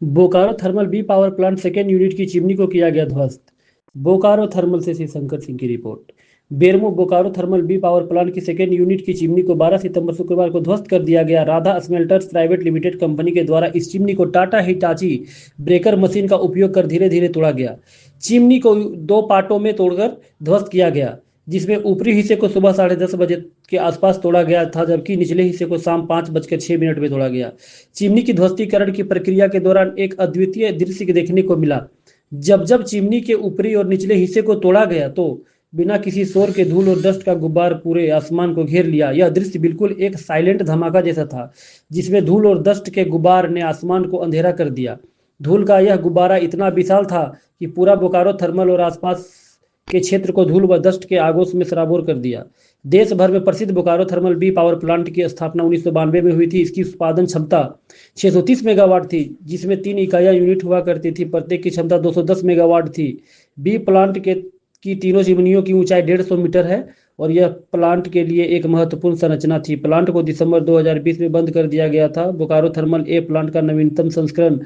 Bokaro thermal B power plant second unit की चिमनी को किया गया ध्वस्त। बोकारो थर्मल से श्री शंकर सिंह की report. Bermo Bokaro thermal B power plant की सेकेंड यूनिट की चिमनी को 12 सितंबर शुक्रवार को ध्वस्त कर दिया गया। Radha smelters private limited company के द्वारा इस चिमनी को टाटा हिटाची ब्रेकर मशीन का उपयोग कर धीरे धीरे तोड़ा गया। चिमनी को दो पार्टों में तोड़कर ध्वस्त किया गया, जिसमें ऊपरी हिस्से को सुबह 10:30 बजे के आसपास तोड़ा गया था, जबकि निचले हिस्से को शाम 5:06 में तोड़ा गया। चिमनी की ध्वस्तीकरण की प्रक्रिया के दौरान एक अद्वितीय दृश्य देखने को मिला। जब जब चिमनी के ऊपरी और निचले हिस्से को तोड़ा गया तो बिना किसी शोर के धूल और डस्ट का गुब्बार पूरे आसमान को घेर लिया। यह दृश्य बिल्कुल एक साइलेंट धमाका जैसा था, जिसमें धूल और डस्ट के गुब्बार ने आसमान को अंधेरा कर दिया। धूल का यह गुब्बारा इतना विशाल था कि पूरा बोकारो थर्मल और आसपास के क्षेत्र को धूल व डस्ट के आगोश में सराबोर कर दिया। देश भर में प्रसिद्ध Bokaro thermal B power plant की स्थापना 1992 में हुई थी। इसकी उत्पादन क्षमता 630 मेगावाट थी, जिसमें 3 इकाइयां यूनिट हुआ करती थी। प्रत्येक की क्षमता 210 मेगावाट थी। बी प्लांट की तीनों चिमनियों की ऊंचाई 150 मीटर है और यह प्लांट के लिए एक महत्वपूर्ण संरचना थी। प्लांट को दिसंबर 2020 में बंद कर दिया गया था। बोकारो थर्मल ए प्लांट का नवीनतम संस्करण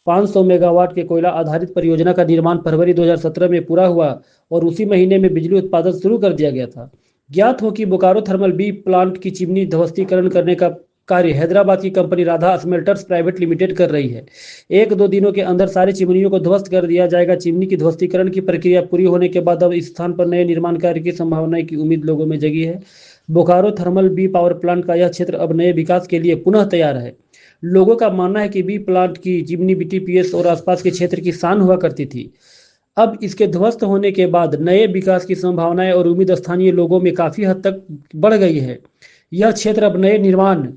500 मेगावाट के कोयला आधारित परियोजना का निर्माण फरवरी 2017 में पूरा हुआ और उसी महीने में बिजली उत्पादन शुरू कर दिया गया था। ज्ञात हो कि बोकारो थर्मल बी प्लांट की चिमनी ध्वस्तीकरण करने का कार्य हैदराबाद की company Radha smelters private limited कर रही है। 1-2 दिनों के अंदर सारी चिमनियों को ध्वस्त कर दिया जाएगा। चिमनी की ध्वस्तीकरण की प्रक्रिया पूरी होने के बाद अब इस स्थान पर नए निर्माण कार्य की संभावना की उम्मीद लोगों में जगी है। Bokaro thermal B power plant का यह क्षेत्र अब नए विकास के लिए पुनः तैयार है। लोगों का मानना है कि बी प्लांट की चिमनी बीटीपीएस और आसपास के क्षेत्र की शान हुआ करती थी। अब इसके ध्वस्त होने के बाद नए विकास की संभावनाएं और उम्मीद स्थानीय लोगों में काफी हद तक बढ़ गई है। यह क्षेत्र अब नए निर्माण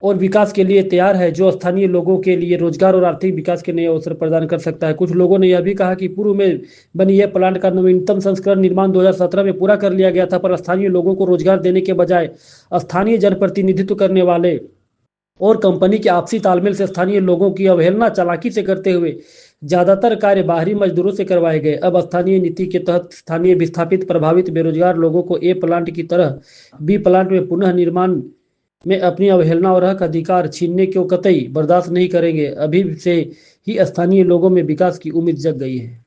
और विकास के लिए तैयार है, जो स्थानीय लोगों के लिए रोजगार और आर्थिक विकास के नए अवसर प्रदान कर सकता है। कुछ लोगों ने यह भी कहा कि पूर्व में बनी यह प्लांट का नवीनतम संस्करण निर्माण 2017 में पूरा कर लिया गया था, पर स्थानीय लोगों को रोजगार देने के बजाय स्थानीय जनप्रतिनिधित्व करने वाले और कंपनी के आपसी तालमेल से स्थानीय लोगों की अवहेलना चालाकी से करते हुए ज्यादातर कार्य बाहरी मजदूरों से करवाए गए। अब स्थानीय नीति के तहत स्थानीय विस्थापित प्रभावित बेरोजगार लोगों को ए प्लांट की तरह बी प्लांट में पुनः निर्माण में अपनी अवहेलना और हक अधिकार छीनने को कतई बर्दाश्त नहीं करेंगे। अभी से ही स्थानीय लोगों में विकास की उम्मीद जग गई है।